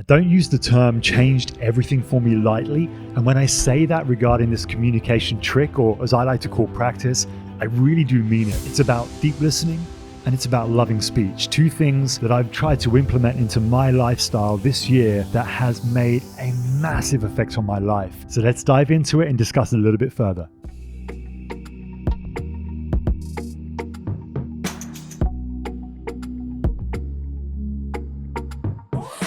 don't use the term changed everything for me lightly. And when I say that regarding this communication trick, or as I like to call practice, I really do mean it. It's about deep listening and it's about loving speech. Two things that I've tried to implement into my lifestyle this year that has made a massive effect on my life. So let's dive into it and discuss it a little bit further.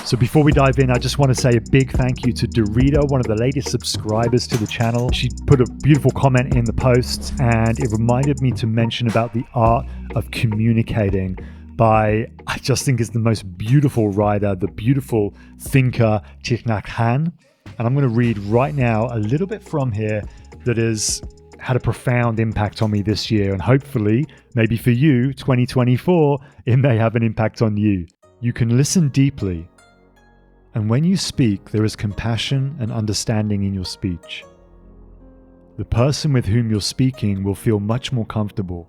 So before we dive in, I just want to say a big thank you to Dorita, one of the latest subscribers to the channel. She put a beautiful comment in the post and it reminded me to mention about the art of communicating by, I just think is the most beautiful writer, the beautiful thinker, Thich Nhat Hanh. And I'm going to read right now a little bit from here that has had a profound impact on me this year. And hopefully, maybe for you, 2024, it may have an impact on you. You can listen deeply. And when you speak, there is compassion and understanding in your speech. The person with whom you're speaking will feel much more comfortable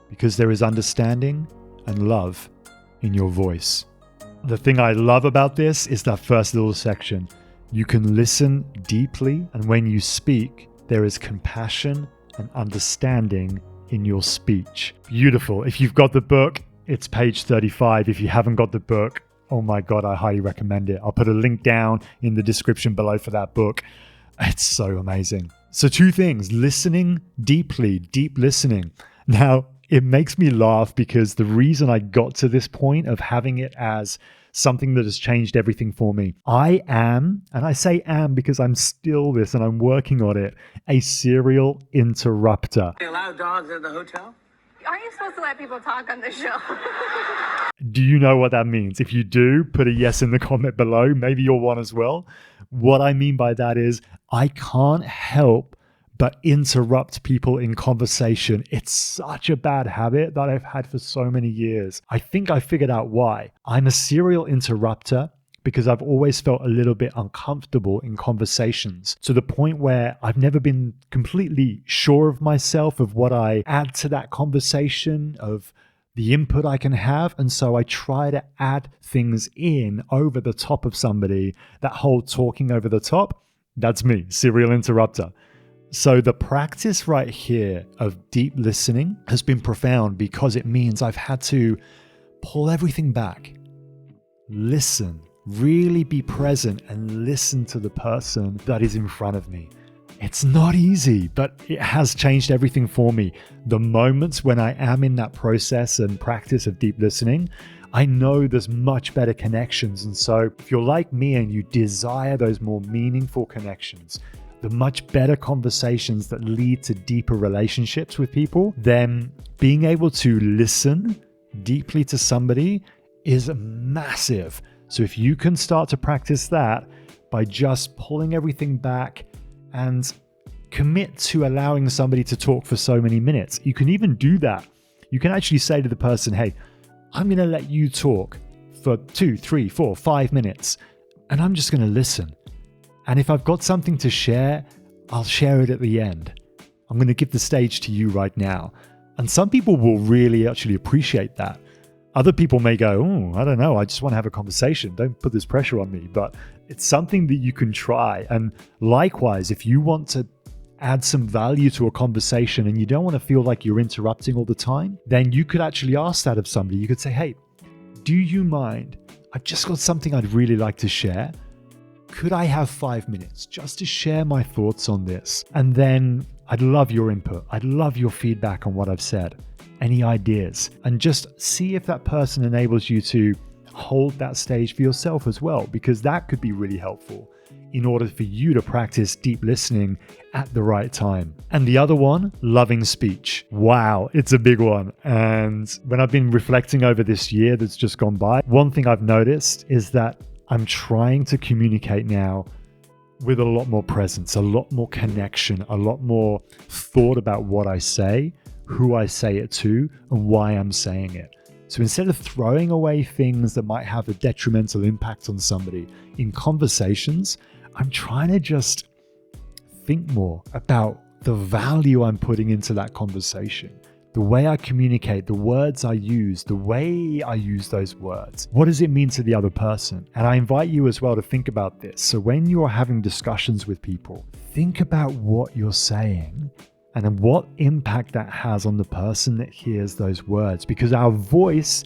because there is understanding and love in your voice. The thing I love about this is that first little section. You can listen deeply, and when you speak, there is compassion and understanding in your speech. Beautiful. If you've got the book, it's page 35. If you haven't got the book, oh my God, I highly recommend it. I'll put a link down in the description below for that book. It's so amazing. So two things, listening deeply, deep listening. Now, it makes me laugh because the reason I got to this point of having it as something that has changed everything for me, I am, and I say am because I'm still this and I'm working on it, a serial interrupter. They allow dogs at the hotel? Aren't you supposed to let people talk on this show? Do you know what that means? If you do, put a yes in the comment below. Maybe you're one as well. What I mean by that is I can't help but interrupt people in conversation. It's such a bad habit that I've had for so many years. I think I figured out why. I'm a serial interrupter because I've always felt a little bit uncomfortable in conversations, to the point where I've never been completely sure of myself, of what I add to that conversation, of the input I can have. And so I try to add things in over the top of somebody. That whole talking over the top, that's me, serial interrupter. So the practice right here of deep listening has been profound because it means I've had to pull everything back, listen, really be present and listen to the person that is in front of me. It's not easy, but it has changed everything for me. The moments when I am in that process and practice of deep listening, I know there's much better connections. And so if you're like me and you desire those more meaningful connections, the much better conversations that lead to deeper relationships with people, then being able to listen deeply to somebody is massive. So if you can start to practice that by just pulling everything back and commit to allowing somebody to talk for so many minutes, you can even do that. You can actually say to the person, hey, I'm going to let you talk for 2, 3, 4, 5 minutes, and I'm just going to listen. And if I've got something to share, I'll share it at the end. I'm going to give the stage to you right now. And some people will really actually appreciate that. Other people may go, oh, I don't know, I just want to have a conversation. Don't put this pressure on me. But it's something that you can try. And likewise, if you want to add some value to a conversation and you don't want to feel like you're interrupting all the time, then you could actually ask that of somebody. You could say, hey, do you mind? I've just got something I'd really like to share. Could I have 5 minutes just to share my thoughts on this? And then I'd love your input. I'd love your feedback on what I've said. Any ideas? And just see if that person enables you to hold that stage for yourself as well, because that could be really helpful in order for you to practice deep listening at the right time. And the other one, loving speech. Wow, it's a big one. And when I've been reflecting over this year that's just gone by, one thing I've noticed is that I'm trying to communicate now with a lot more presence, a lot more connection, a lot more thought about what I say, who I say it to, and why I'm saying it. So instead of throwing away things that might have a detrimental impact on somebody in conversations, I'm trying to just think more about the value I'm putting into that conversation, the way I communicate, the words I use, the way I use those words. What does it mean to the other person? And I invite you as well to think about this. So when you're having discussions with people, think about what you're saying and then what impact that has on the person that hears those words. Because our voice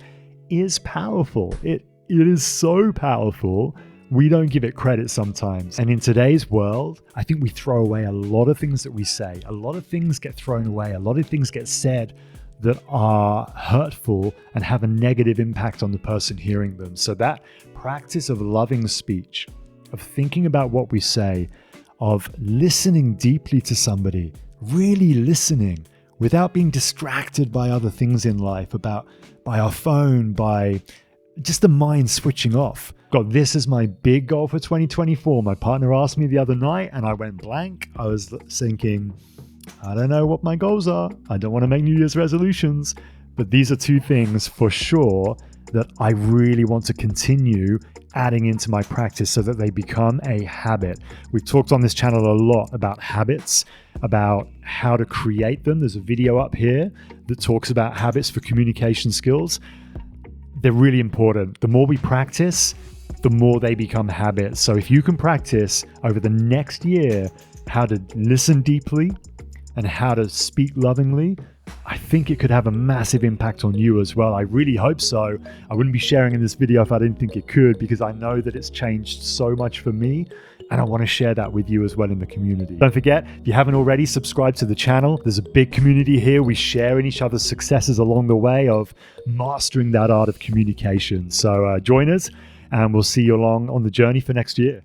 is powerful. It is so powerful. We don't give it credit sometimes. And in today's world, I think we throw away a lot of things that we say. A lot of things get thrown away. A lot of things get said that are hurtful and have a negative impact on the person hearing them. So that practice of loving speech, of thinking about what we say, of listening deeply to somebody, really listening without being distracted by other things in life, by our phone, by just the mind switching off. God, this is my big goal for 2024. My partner asked me the other night and I went blank. I was thinking, I don't know what my goals are. I don't want to make New Year's resolutions, but these are two things for sure that I really want to continue adding into my practice so that they become a habit. We've talked on this channel a lot about habits, about how to create them. There's a video up here that talks about habits for communication skills. They're really important. The more we practice, the more they become habits. So if you can practice over the next year how to listen deeply and how to speak lovingly, I think it could have a massive impact on you as well. I really hope so. I wouldn't be sharing in this video if I didn't think it could, because I know that it's changed so much for me, and I want to share that with you as well in the community. Don't forget, if you haven't already, subscribe to the channel. There's a big community here. We share in each other's successes along the way of mastering that art of communication. So join us, and we'll see you along on the journey for next year.